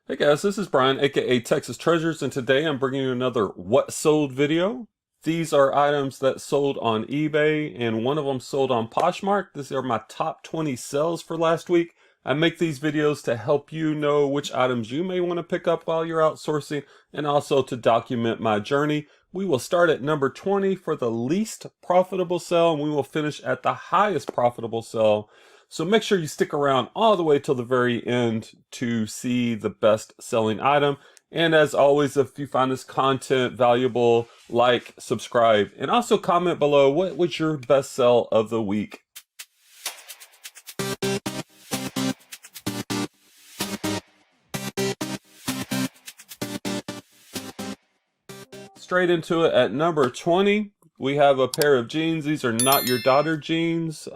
Hey guys, this is Brian, aka Texas Treasures, and today I'm bringing you another What Sold video. These are items that sold on eBay, and one of them sold on Poshmark. These are my top 20 sales for last week. I make these videos to help you know which items you may want to pick up while you're outsourcing, and also to document my journey. We will start at number 20 for the least profitable sale, and we will finish at the highest profitable sale. So make sure you stick around all the way till the very end to see the best selling item. And as always, if you find this content valuable, like, subscribe, and also comment below what was your best sell of the week. Straight into it at number 20, we have a pair of jeans. These are Not Your Daughter jeans.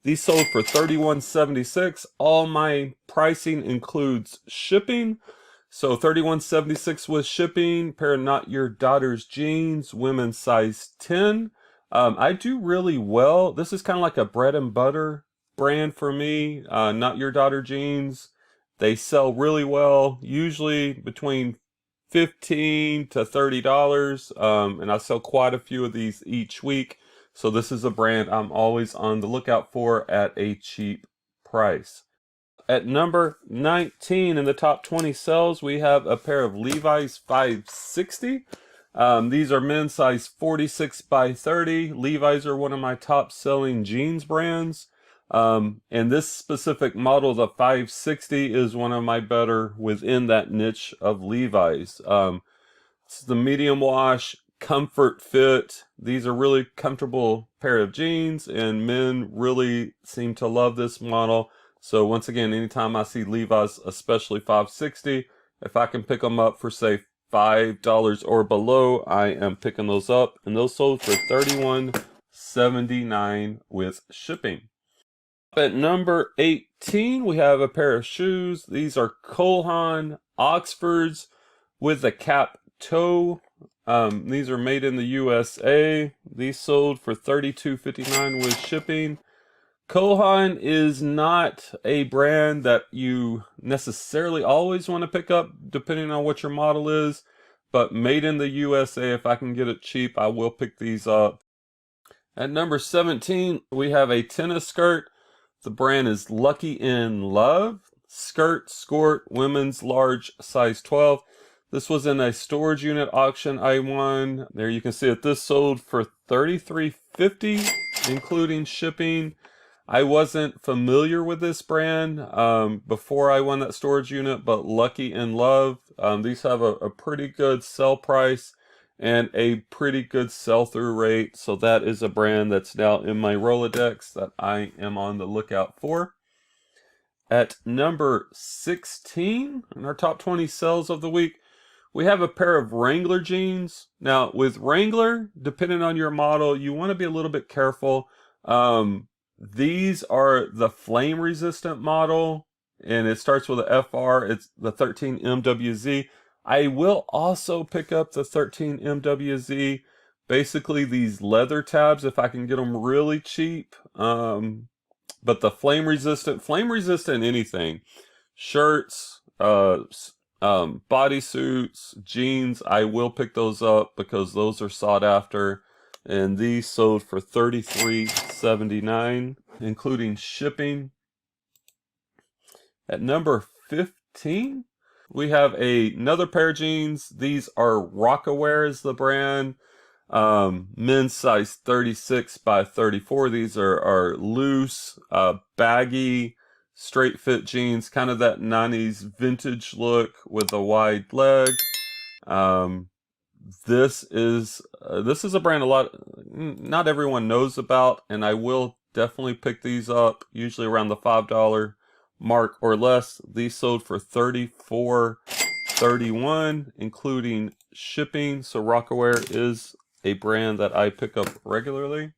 These sold for $31.76. All my pricing includes shipping. So $31.76 with shipping. Pair of Not Your Daughter's jeans, women's size 10. I do really well. This is kind of like a bread and butter brand for me. Not Your Daughter jeans. They sell really well, usually between $15 to $30. And I sell quite a few of these each week. So this is a brand I'm always on the lookout for at a cheap price. At number 19 in the top 20 sales, we have a pair of Levi's 560. These are men's size 46 by 30. Levi's are one of my top selling jeans brands. And this specific model, the 560, is one of my better within that niche of Levi's. It's the medium wash, comfort fit. These are really comfortable pair of jeans, and men really seem to love this model. So once again, anytime I see Levi's, especially 560, if I can pick them up for say $5 or below, I am picking those up, and those sold for $31.79 with shipping. At number 18, we have a pair of shoes. These are HAAN Oxfords with a cap toe. These are made in the USA. These sold for $32.59 with shipping. HAAN is not a brand that you necessarily always want to pick up depending on what your model is, but made in the USA, if I can get it cheap, I will pick these up. At number 17, we have a tennis skirt. The brand is Lucky in Love. Skirt, skort, women's large, size 12. This was in a storage unit auction I won. There you can see it. This sold for $33.50, including shipping. I wasn't familiar with this brand before I won that storage unit, but Lucky in Love. These have a pretty good sell price and a pretty good sell-through rate. So that is a brand that's now in my Rolodex that I am on the lookout for. At number 16 in our top 20 sales of the week, we have a pair of Wrangler jeans. Now with Wrangler, depending on your model, you want to be a little bit careful. These are the flame resistant model, and it starts with a FR. It's the 13MWZ. I will also pick up the 13MWZ. Basically these leather tabs, if I can get them really cheap. But the flame resistant anything. Shirts, bodysuits, jeans, I will pick those up because those are sought after. And these sold for $33.79, including shipping. At number 15, we have another pair of jeans. These are ROCAWEAR is the brand. Men's size 36 by 34. These are loose, baggy, straight fit jeans, kind of that 90s vintage look with a wide leg. This is a brand not everyone knows about, and I will definitely pick these up, usually around the $5 mark or less. These sold for $34.31, including shipping. So ROCAWEAR is a brand that I pick up regularly.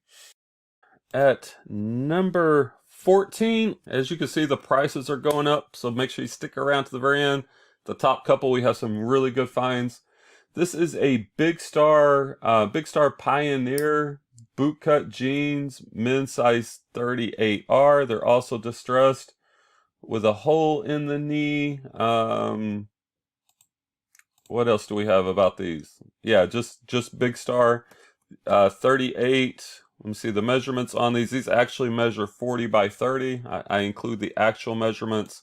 At number 14, as you can see, the prices are going up, so make sure you stick around to the very end. The top couple, we have some really good finds. This is a Big Star Pioneer bootcut jeans, men's size 38R. They're also distressed. with a hole in the knee. What else do we have about these? Yeah, just Big Star, 38. Let me see the measurements on these. These actually measure 40 by 30. I include the actual measurements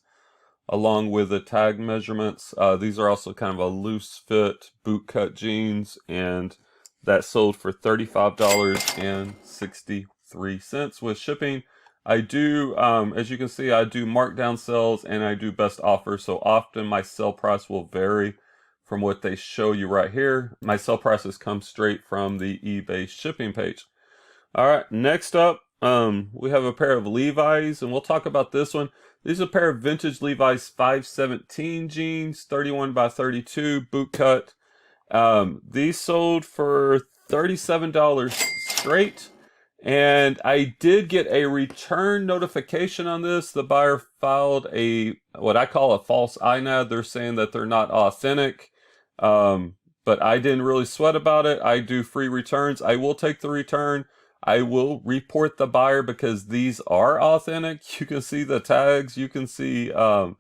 along with the tag measurements. These are also kind of a loose fit boot cut jeans, and that sold for $35.63 with shipping. I do, as you can see, I do markdown sales and I do best offer, so often my sale price will vary from what they show you right here. My sale prices come straight from the eBay shipping page. All right, next up, we have a pair of Levi's, and we'll talk about this one. These are a pair of vintage Levi's 517 jeans, 31 by 32, boot cut. These sold for $37 straight, and I did get a return notification on this. The buyer filed what I call a false INAD. They're saying that they're not authentic, but I didn't really sweat about it. I do free returns. I will take the return. I will report the buyer because these are authentic. You can see the tags. You can see the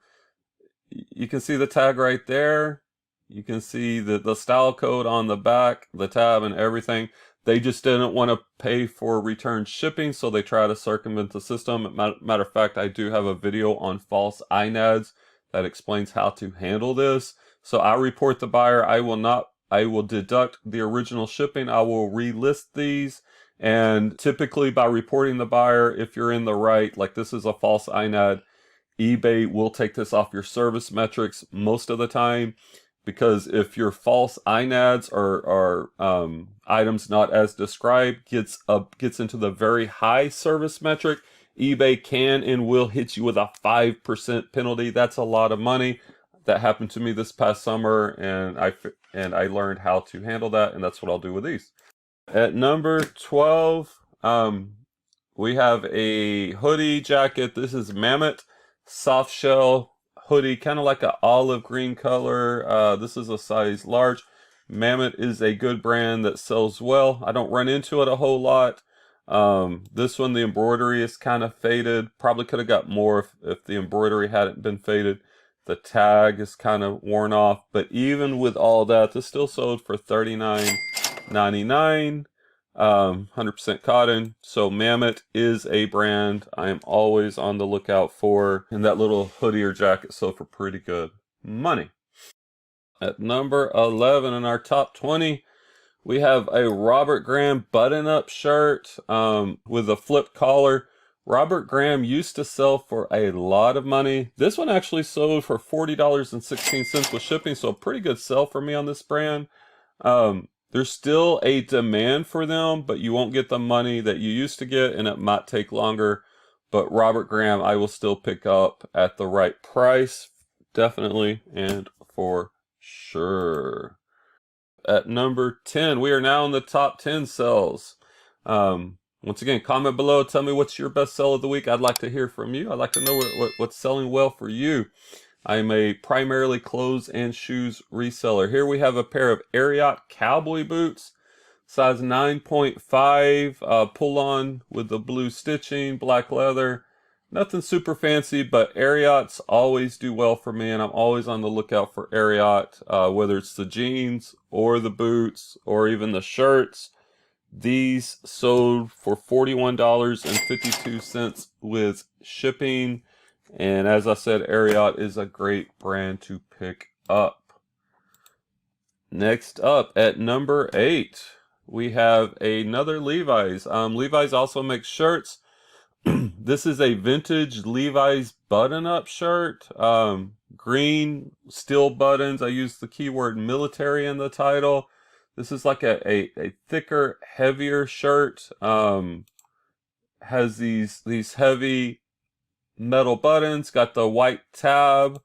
tag right there. You can see the style code on the back, the tab, and everything. They just didn't want to pay for return shipping, so they try to circumvent the system. Matter of fact, I do have a video on false INADs that explains how to handle this. So I report the buyer. I will deduct the original shipping. I will relist these. And typically by reporting the buyer, if you're in the right, like this is a false INAD, eBay will take this off your service metrics most of the time, because if your false INADs are items not as described gets into the very high service metric, eBay can and will hit you with a 5% penalty. That's a lot of money. That happened to me this past summer, and I learned how to handle that, and that's what I'll do with these. At number 12, we have a hoodie jacket. This is MAMMUT soft shell hoodie, kind of like an olive green color. This is a size large. MAMMUT is a good brand that sells well. I don't run into it a whole lot. This one, the embroidery is kind of faded. Probably could have got more if the embroidery hadn't been faded. The tag is kind of worn off, but even with all that, this still sold for $39.99. 100% cotton. So MAMMUT is a brand I am always on the lookout for, and that little hoodie or jacket sold for pretty good money. At number 11 in our top 20, we have a Robert Graham button-up shirt with a flip collar. Robert Graham used to sell for a lot of money. This one actually sold for $40.16 with shipping, so a pretty good sell for me on this brand. There's still a demand for them, but you won't get the money that you used to get, and it might take longer. But Robert Graham, I will still pick up at the right price, definitely, and for sure. At number 10, we are now in the top 10 sells. Once again, comment below. Tell me what's your best sell of the week. I'd like to hear from you. I'd like to know what's selling well for you. I'm a primarily clothes and shoes reseller. Here we have a pair of ARIAT cowboy boots, size 9.5, pull on with the blue stitching, black leather. Nothing super fancy, but ARIATs always do well for me, and I'm always on the lookout for ARIAT, whether it's the jeans or the boots or even the shirts. These sold for $41.52 with shipping. And as I said, ARIAT is a great brand to pick up. Next up at number 8, we have another Levi's. Levi's also makes shirts. This is a vintage Levi's button-up shirt. Green steel buttons. I use the keyword military in the title. This is like a thicker, heavier shirt. Has these heavy metal buttons, got the white tab,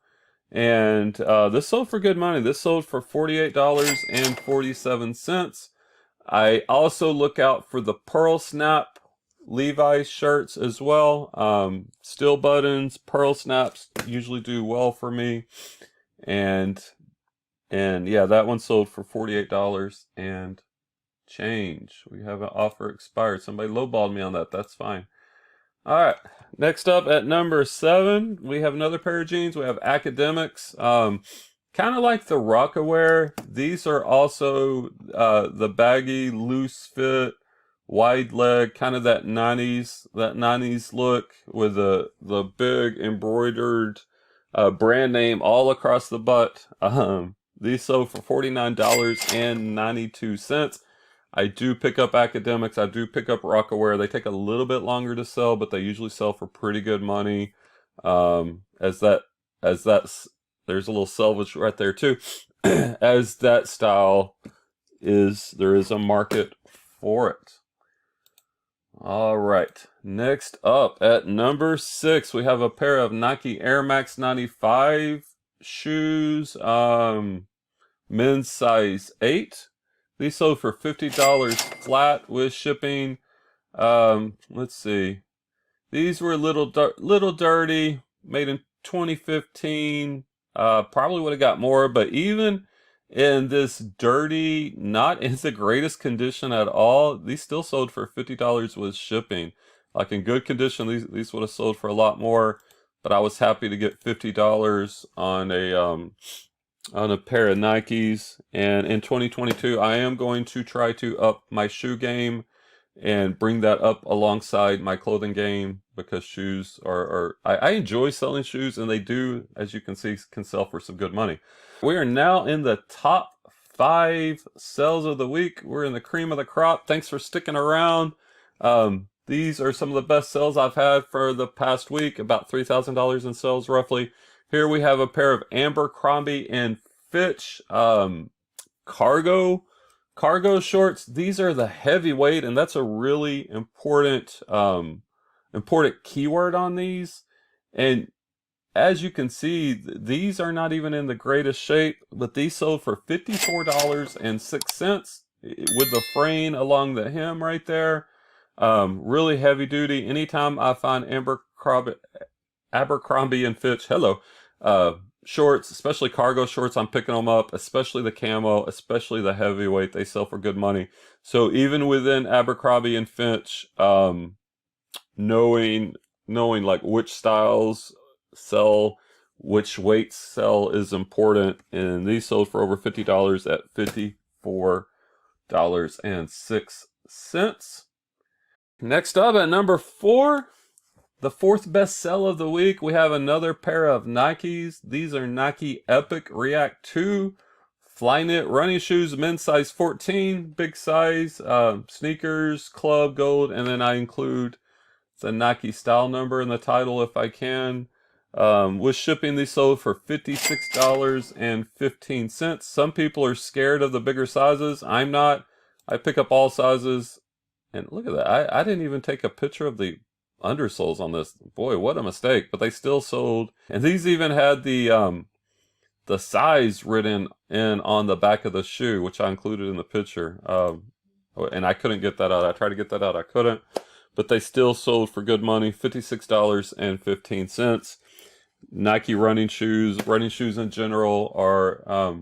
and this sold for good money. This sold for $48.47. I also look out for the pearl snap Levi's shirts as well. Steel buttons, pearl snaps usually do well for me, and yeah, that one sold for $48 and change. We have an offer expired. Somebody lowballed me on that. That's fine. All right. Next up at number 7, we have another pair of jeans. We have Academics. Kind of like the ROCAWEAR. These are also the baggy, loose fit, wide leg, kind of that 90s look with the big embroidered brand name all across the butt. These sold for $49.92. I do pick up Academics. I do pick up ROCAWEAR. They take a little bit longer to sell, but they usually sell for pretty good money. As that's there's a little selvage right there too. As that style there is a market for it. All right. Next up at number 6, we have a pair of Nike Air Max 95 shoes. Men's size 8. These sold for $50 flat with shipping. Let's see. These were a little dirty, made in 2015. Probably would have got more, but even in this dirty, not in the greatest condition at all, these still sold for $50 with shipping. Like in good condition, these would have sold for a lot more, but I was happy to get $50 on a pair of Nikes. And in 2022, I am going to try to up my shoe game and bring that up alongside my clothing game, because shoes I enjoy selling shoes, and they do, as you can see, can sell for some good money. We are now in the top 5 sales of the week. We're in the cream of the crop. Thanks for sticking around. These are some of the best sales I've had for the past week, about $3,000 in sales roughly. Here we have a pair of Abercrombie and Fitch cargo shorts. These are the heavyweight, and that's a really important keyword on these. And as you can see, these are not even in the greatest shape, but these sold for $54.06 with the frame along the hem right there. Really heavy duty. Anytime I find Abercrombie and Fitch, shorts, especially cargo shorts, I'm picking them up, especially the camo, especially the heavyweight. They sell for good money. So even within Abercrombie and Fitch, knowing like which styles sell, which weights sell is important. And these sold for over $50 at $54.06. Next up at number 4, the 4th best sell of the week, we have another pair of Nikes. These are Nike Epic React 2 Flyknit running shoes, men's size 14, big size, sneakers, club, gold, and then I include the Nike style number in the title if I can. With shipping, these sold for $56.15. Some people are scared of the bigger sizes. I'm not. I pick up all sizes. And look at that. I didn't even take a picture of the undersoles on this. Boy, what a mistake. But they still sold. And these even had the size written in on the back of the shoe, which I included in the picture. And I couldn't get that out. I tried to get that out. I couldn't. But they still sold for good money, $56.15. Nike running shoes in general are a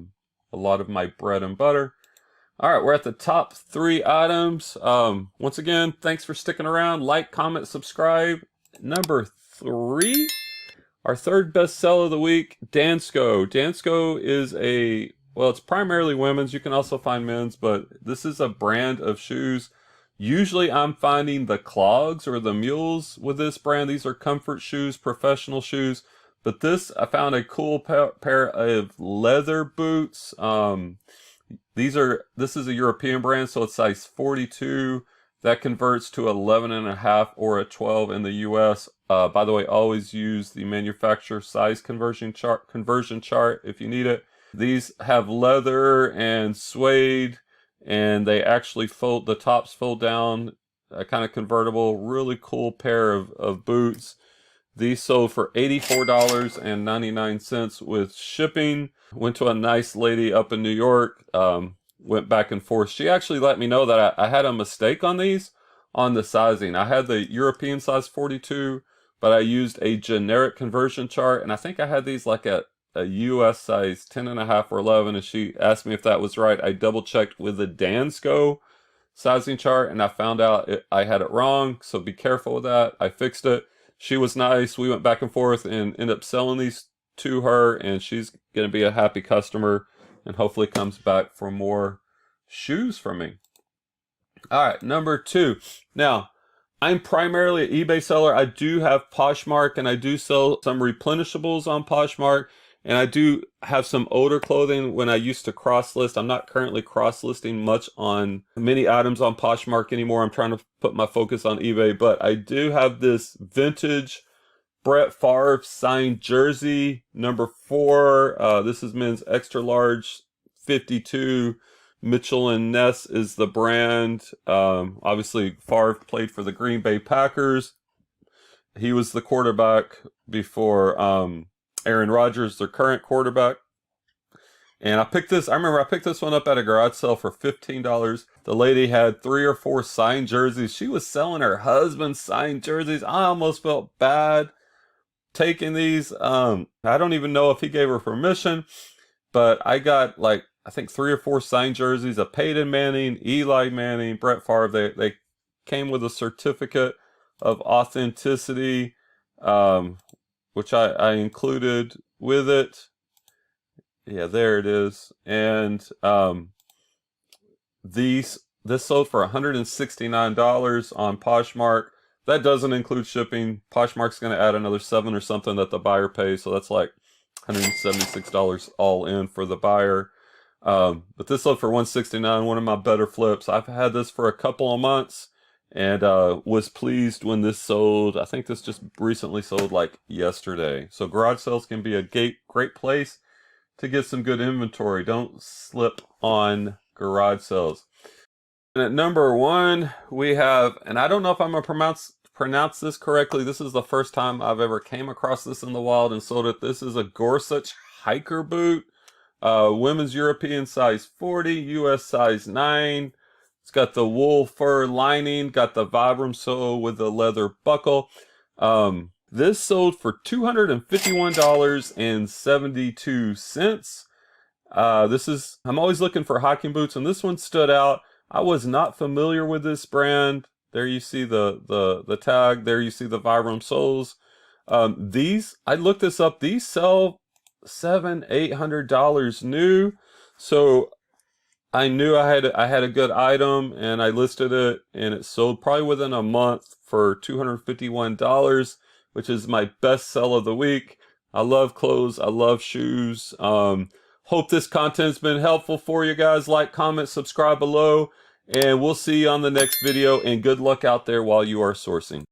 lot of my bread and butter. All right, we're at the top 3 items. Once again, thanks for sticking around. Like, comment, subscribe. Number 3, our 3rd best sell of the week, DANSKO. DANSKO is it's primarily women's. You can also find men's, but this is a brand of shoes. Usually I'm finding the clogs or the mules with this brand. These are comfort shoes, professional shoes. But this, I found a cool pair of leather boots. This is a European brand, so it's size 42. That converts to 11.5 or a 12 in the US. By the way, always use the manufacturer size conversion chart if you need it. These have leather and suede, and they actually the tops fold down, kind of convertible. Really cool pair of boots. These sold for $84.99 with shipping. Went to a nice lady up in New York. Went back and forth. She actually let me know that I had a mistake on these, on the sizing. I had the European size 42, but I used a generic conversion chart, and I think I had these like at a US size 10.5 or 11, and she asked me if that was right. I double checked with the DANSKO sizing chart and I found out I had it wrong, so be careful with that. I fixed it. She was nice. We went back and forth and ended up selling these to her, and she's going to be a happy customer and hopefully comes back for more shoes from me. All right, number 2. Now, I'm primarily an eBay seller. I do have Poshmark, and I do sell some replenishables on Poshmark, and I do have some older clothing when I used to cross-list. I'm not currently cross-listing much on many items on Poshmark anymore. I'm trying to put my focus on eBay, but I do have this vintage Brett Favre signed jersey, number 4. This is men's extra large, 52. Mitchell and Ness is the brand. Obviously, Favre played for the Green Bay Packers. He was the quarterback before Aaron Rodgers, their current quarterback. And I remember I picked this one up at a garage sale for $15. The lady had 3 or 4 signed jerseys. She was selling her husband's signed jerseys. I almost felt bad taking these. I don't even know if he gave her permission, but I got like, I think 3 or 4 signed jerseys of Peyton Manning, Eli Manning, Brett Favre. They came with a certificate of authenticity, which I included with it. Yeah, there it is. And this sold for $169 on Poshmark. That doesn't include shipping. Poshmark's going to add another $7 or something that the buyer pays, so that's like $176 all in for the buyer. But this sold for $169, one of my better flips. I've had this for a couple of months and was pleased when this sold. I think this just recently sold like yesterday. So garage sales can be a great place to get some good inventory. Don't slip on garage sales. And at number 1, we have, and I don't know if I'm going to pronounce this correctly. This is the first time I've ever came across this in the wild and sold it. This is a Gorsuch hiker boot. Women's European size 40, US size 9. It's got the wool fur lining, got the Vibram sole with the leather buckle. This sold for $251.72. I'm always looking for hiking boots, and this one stood out. I was not familiar with this brand. There you see the tag. There you see the Vibram soles. I looked this up. These sell $700-800 new. So I knew I had a good item, and I listed it, and it sold probably within a month for $251, which is my best sell of the week. I love clothes. I love shoes. Hope this content's been helpful for you guys. Like, comment, subscribe below, and we'll see you on the next video, and good luck out there while you are sourcing.